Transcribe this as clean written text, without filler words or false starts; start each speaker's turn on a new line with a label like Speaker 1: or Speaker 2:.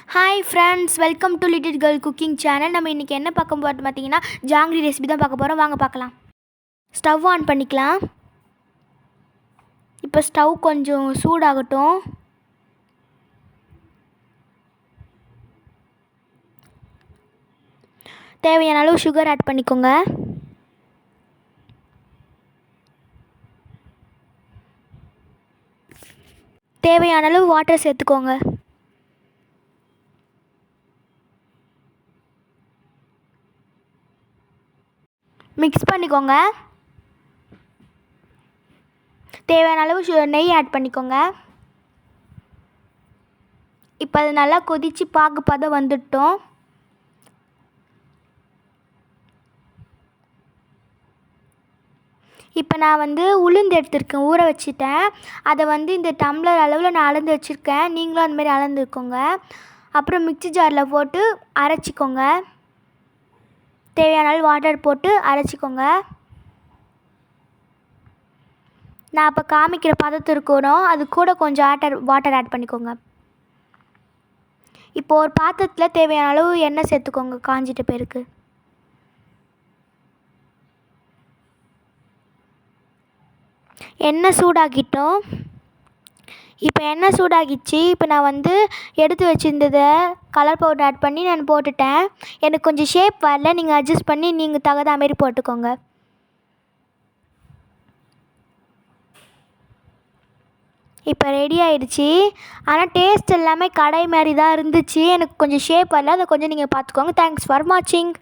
Speaker 1: Hi friends, welcome to little girl cooking channel. நம்ம இன்றைக்கி என்ன பார்க்க போகிறது பார்த்தீங்கன்னா ஜாங்கிரி ரெசிபி தான் பார்க்க போகிறோம். வாங்க பார்க்கலாம். ஸ்டவ் ஆன் பண்ணிக்கலாம். இப்போ ஸ்டவ் கொஞ்சம் சூடாகட்டும். தேவையான அளவு சுகர் ஆட் பண்ணிக்கோங்க. தேவையான அளவு வாட்டர் சேர்த்துக்கோங்க. மிக்ஸ் பண்ணிக்கோங்க. தேவையான அளவு நெய் ஆட் பண்ணிக்கோங்க. இப்போ அது நல்லா கொதித்து பாகு பதம் வந்துட்டோம். இப்போ நான் உளுந்து எடுத்துருக்கேன், ஊற வச்சுட்டேன். அதை இந்த டம்ளர் அளவில் நான் அளந்து வச்சுருக்கேன். நீங்களும் அந்தமாரி அளந்துக்கோங்க. அப்புறம் மிக்ஸி ஜாரில் போட்டு அரைச்சிக்கோங்க. தேவையான அளவு வாட்டர் போட்டு அரைச்சிக்கோங்க. நான் இப்போ காமிக்கிற பதத்து இருக்கணும். அது கூட கொஞ்சம் வாட்டர் ஆட் பண்ணிக்கோங்க. இப்போது ஒரு பாத்திரத்தில் தேவையான அளவு எண்ணெய் சேர்த்துக்கோங்க. காஞ்சிட்ட பேருக்கு எண்ணெய் சூடாக்கிட்டோம். இப்போ எண்ணெய் சூடாகிடுச்சு. இப்போ நான் எடுத்து வச்சுருந்ததை கலர் பவுடர் ஆட் பண்ணி நான் போட்டுட்டேன். எனக்கு கொஞ்சம் ஷேப் வரல, நீங்கள் அட்ஜஸ்ட் பண்ணி நீங்கள் தகுந்த மாரி போட்டுக்கோங்க. இப்போ ரெடி ஆகிடுச்சி. ஆனால் டேஸ்ட் எல்லாமே கடை மாதிரி தான் இருந்துச்சு. எனக்கு கொஞ்சம் ஷேப் வரல, அதை கொஞ்சம் நீங்கள் பார்த்துக்கோங்க. தேங்க்ஸ் ஃபார் வாட்சிங்.